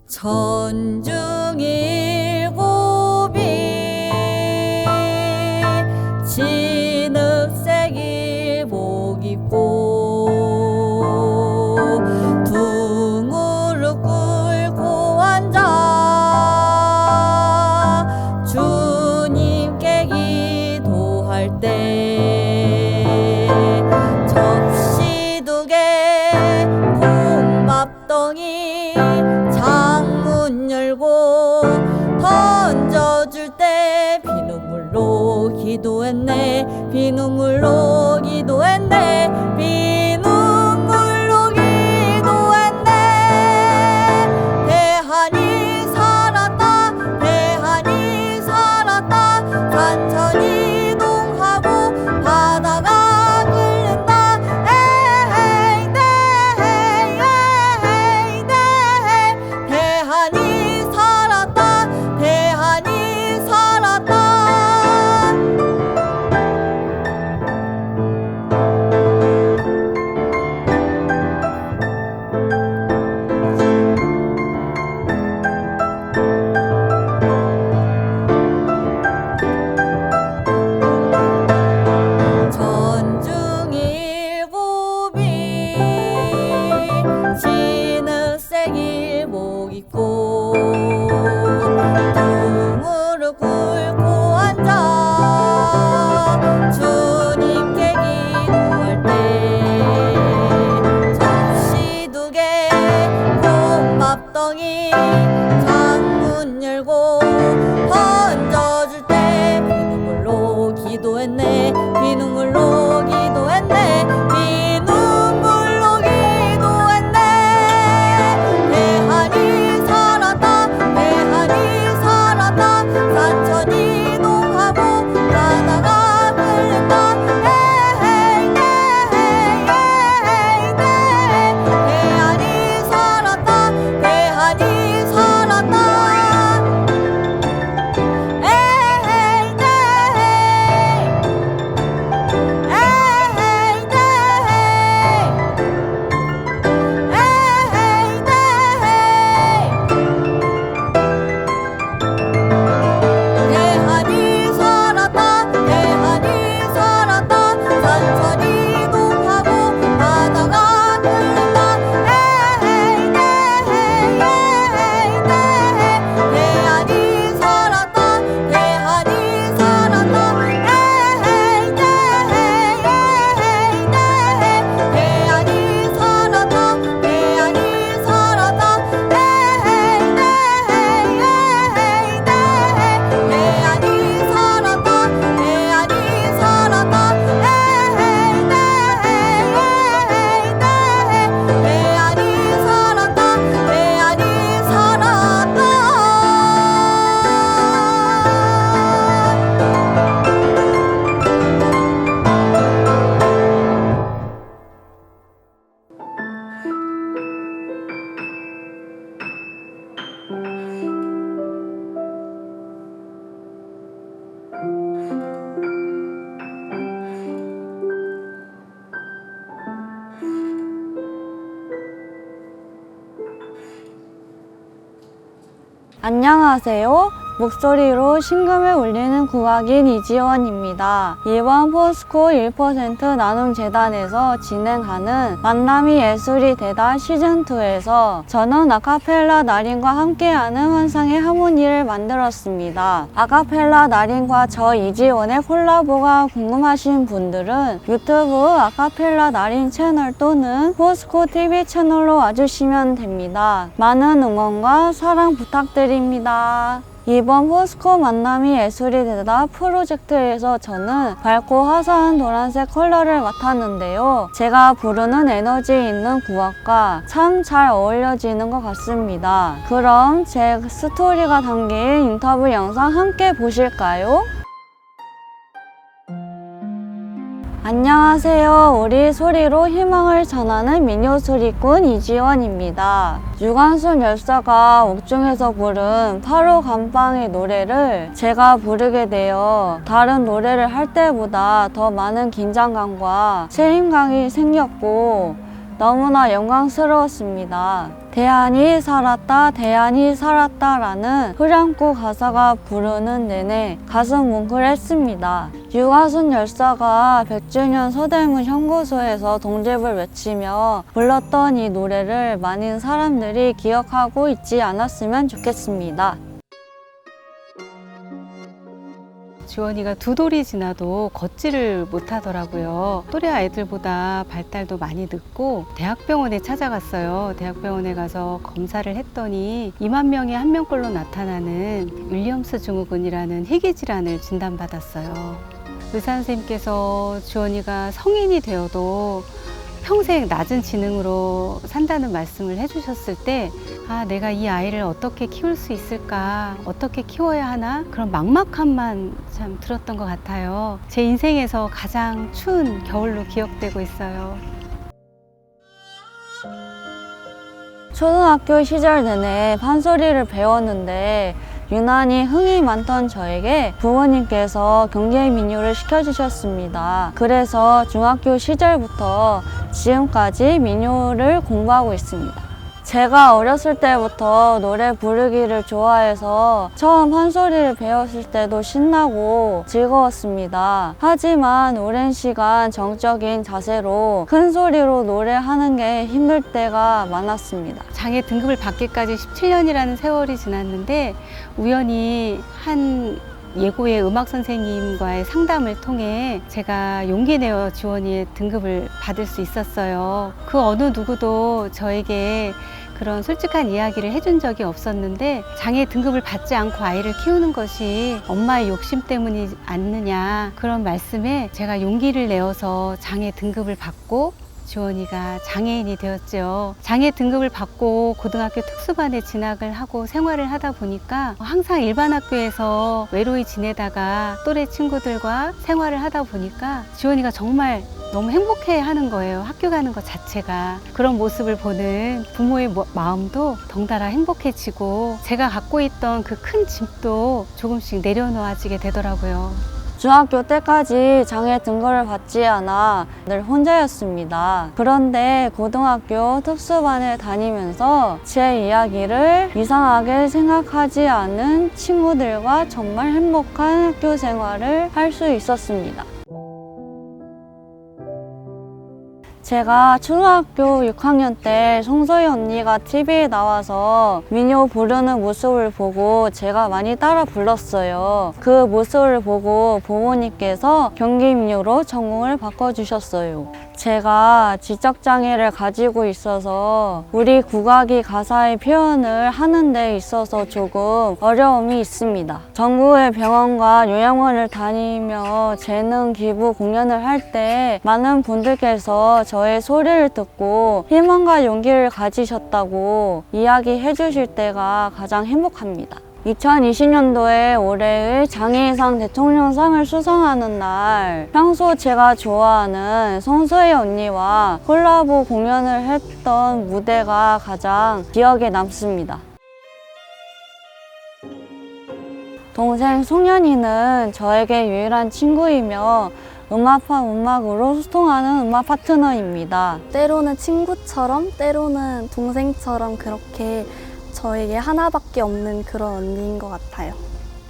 천중일곱이 진흙색 일복 입고 두 무릎 꿇고 앉아 주님께 기도할 때 접시 두 개 콩밥덩이 창문 열고 던져줄 때 비눗물로 기도했네. 비눗물로 기도했네. 비눗물로 기도했네. 대한이 살았다. 대한이 살았다. 산천 이동하고 바다가 끓는다. 에헤이 네헤이 에헤이 네헤이. 대한이 살았다. 대한이 살았다. 천중일곱이 진흙색 일복 입고 두 무릎 꿇고 앉아 주님께 기도할 때 접시 두 개 콩밥덩이 창문 열고 던져줄 때 비눗물로 기도했네. 비눗물로 기도했네. 비눗물로 기도했네. 대한이 살았다. 대한이 살았다. 산천 이동하고 바다가 끓는다. 에헤이 네헤이 에헤이 네헤이. 대한이 살았다. 대한이 살았다. 에헤이 네헤이 에헤이 네헤이. 대한이 살았다. 대한이 살았다. 산천 이동하고 바다가 끓는다. 에헤이 네헤이 에헤이 네헤이. 대한이 살았다. 대한이 살았다. 에헤이 네헤이 에헤이 네헤이. 대한이 살았다. 대한이 살았다. 에헤이 네헤이 에헤이 네헤이. 대한이 살았다. 대한이 살았다. 에헤이 네헤이 에헤이 네헤이. 대한이 살았다. 대한이 살았다. 안녕하세요. 목소리로 심금을 울리는 국악인 이지원입니다. 이번 포스코 1% 나눔재단에서 진행하는 만남이 예술이 되다 시즌2에서 저는 아카펠라 나린과 함께하는 환상의 하모니를 만들었습니다. 아카펠라 나린과 저 이지원의 콜라보가 궁금하신 분들은 유튜브 아카펠라 나린 채널 또는 포스코 TV 채널로 와주시면 됩니다. 많은 응원과 사랑 부탁드립니다. 이번 포스코 만남이 예술이 되다 프로젝트에서 저는 밝고 화사한 노란색 컬러를 맡았는데요. 제가 부르는 에너지 있는 국악과 참 잘 어울려지는 것 같습니다. 그럼 제 스토리가 담긴 인터뷰 영상 함께 보실까요? 안녕하세요. 우리 소리로 희망을 전하는 민요소리꾼 이지원입니다. 유관순 열사가 옥중에서 부른 8호 감방의 노래를 제가 부르게 되어 다른 노래를 할 때보다 더 많은 긴장감과 책임감이 생겼고 너무나 영광스러웠습니다. 대안이 살았다, 대안이 살았다라는 후렴구 가사가 부르는 내내 가슴 뭉클했습니다. 유가순 열사가 100주년 서대문 현구소에서 동집을 외치며 불렀던 이 노래를 많은 사람들이 기억하고 있지 않았으면 좋겠습니다. 주원이가 두 돌이 지나도 걷지를 못하더라고요. 또래 아이들보다 발달도 많이 늦고 대학병원에 찾아갔어요. 대학병원에 가서 검사를 했더니 2만 명에 1명꼴로 나타나는 윌리엄스 증후군이라는 희귀 질환을 진단받았어요. 의사 선생님께서 주원이가 성인이 되어도 평생 낮은 지능으로 산다는 말씀을 해주셨을 때 내가 이 아이를 어떻게 키울 수 있을까, 어떻게 키워야 하나, 그런 막막함만 참 들었던 것 같아요. 제 인생에서 가장 추운 겨울로 기억되고 있어요. 초등학교 시절 내내 판소리를 배웠는데 유난히 흥이 많던 저에게 부모님께서 경제 민요를 시켜주셨습니다. 그래서 중학교 시절부터 지금까지 민요를 공부하고 있습니다. 제가 어렸을 때부터 노래 부르기를 좋아해서 처음 판소리를 배웠을 때도 신나고 즐거웠습니다. 하지만 오랜 시간 정적인 자세로 큰 소리로 노래하는 게 힘들 때가 많았습니다. 장애 등급을 받기까지 17년이라는 세월이 지났는데 우연히 한 예고의 음악 선생님과의 상담을 통해 제가 용기 내어 주원이의 등급을 받을 수 있었어요. 그 어느 누구도 저에게 그런 솔직한 이야기를 해준 적이 없었는데 장애 등급을 받지 않고 아이를 키우는 것이 엄마의 욕심 때문이 아니냐, 그런 말씀에 제가 용기를 내어서 장애 등급을 받고 주원이가 장애인이 되었죠. 장애 등급을 받고 고등학교 특수반에 진학을 하고 생활을 하다 보니까 항상 일반 학교에서 외로이 지내다가 또래 친구들과 생활을 하다 보니까 주원이가 정말 너무 행복해하는 거예요. 학교 가는 것 자체가. 그런 모습을 보는 부모의 마음도 덩달아 행복해지고 제가 갖고 있던 그 큰 짐도 조금씩 내려놓아지게 되더라고요. 중학교 때까지 장애 등급을 받지 않아 늘 혼자였습니다. 그런데 고등학교 특수반을 다니면서 제 이야기를 이상하게 생각하지 않은 친구들과 정말 행복한 학교 생활을 할 수 있었습니다. 제가 초등학교 6학년 때 송소희 언니가 TV에 나와서 민요 부르는 모습을 보고 제가 많이 따라 불렀어요. 그 모습을 보고 부모님께서 경기민요로 전공을 바꿔주셨어요. 제가 지적장애를 가지고 있어서 우리 국악이 가사의 표현을 하는 데 있어서 조금 어려움이 있습니다. 전국의 병원과 요양원을 다니며 재능 기부 공연을 할 때 많은 분들께서 저의 소리를 듣고 희망과 용기를 가지셨다고 이야기해 주실 때가 가장 행복합니다. 2020년도에 올해의 장애인상 대통령상을 수상하는 날, 평소 제가 좋아하는 송소희 언니와 콜라보 공연을 했던 무대가 가장 기억에 남습니다. 동생 송년이는 저에게 유일한 친구이며 음악으로 소통하는 음악 파트너입니다. 때로는 친구처럼, 때로는 동생처럼 그렇게 저에게 하나밖에 없는 그런 언니인 것 같아요.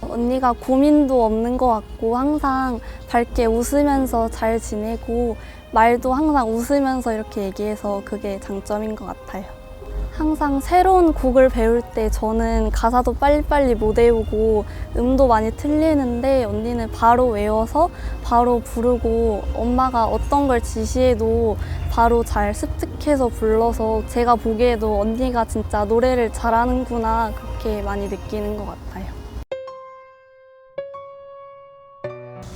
언니가 고민도 없는 것 같고 항상 밝게 웃으면서 잘 지내고 말도 항상 웃으면서 이렇게 얘기해서 그게 장점인 것 같아요. 항상 새로운 곡을 배울 때 저는 가사도 빨리빨리 못 외우고 음도 많이 틀리는데 언니는 바로 외워서 바로 부르고 엄마가 어떤 걸 지시해도 바로 잘 습득해서 불러서 제가 보기에도 언니가 진짜 노래를 잘하는구나 그렇게 많이 느끼는 것 같아요.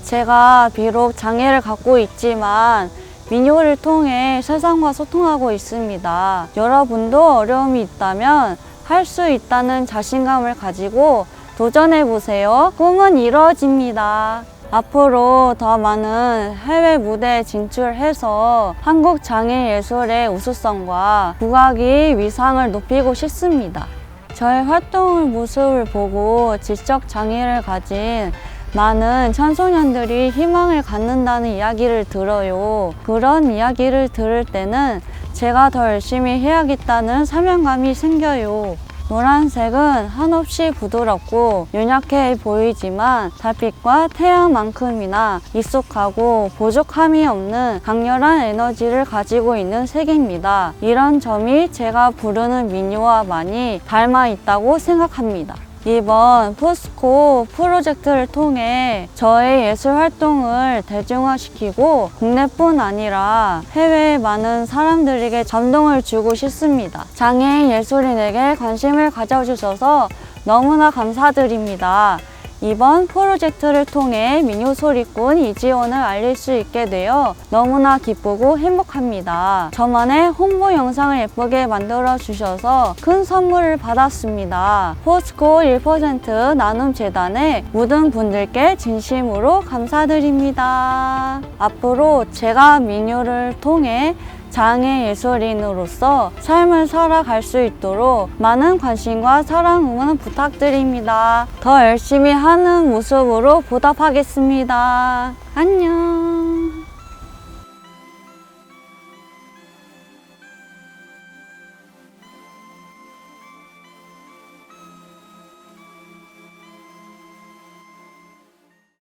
제가 비록 장애를 갖고 있지만 민요를 통해 세상과 소통하고 있습니다. 여러분도 어려움이 있다면 할 수 있다는 자신감을 가지고 도전해보세요. 꿈은 이루어집니다. 앞으로 더 많은 해외 무대에 진출해서 한국 장애 예술의 우수성과 국악의 위상을 높이고 싶습니다. 저의 활동 모습을 보고 지적 장애를 가진 많은 청소년들이 희망을 갖는다는 이야기를 들어요. 그런 이야기를 들을 때는 제가 더 열심히 해야겠다는 사명감이 생겨요. 노란색은 한없이 부드럽고 윤약해 보이지만 달빛과 태양만큼이나 익숙하고 부족함이 없는 강렬한 에너지를 가지고 있는 색입니다. 이런 점이 제가 부르는 민요와 많이 닮아 있다고 생각합니다. 이번 포스코 프로젝트를 통해 저의 예술 활동을 대중화시키고 국내뿐 아니라 해외의 많은 사람들에게 감동을 주고 싶습니다. 장애인 예술인에게 관심을 가져주셔서 너무나 감사드립니다. 이번 프로젝트를 통해 민요소리꾼 이지원을 알릴 수 있게 되어 너무나 기쁘고 행복합니다. 저만의 홍보 영상을 예쁘게 만들어 주셔서 큰 선물을 받았습니다. 포스코 1% 나눔재단의 모든 분들께 진심으로 감사드립니다. 앞으로 제가 민요를 통해 장애 예술인으로서 삶을 살아갈 수 있도록 많은 관심과 사랑 응원 부탁드립니다. 더 열심히 하는 모습으로 보답하겠습니다. 안녕.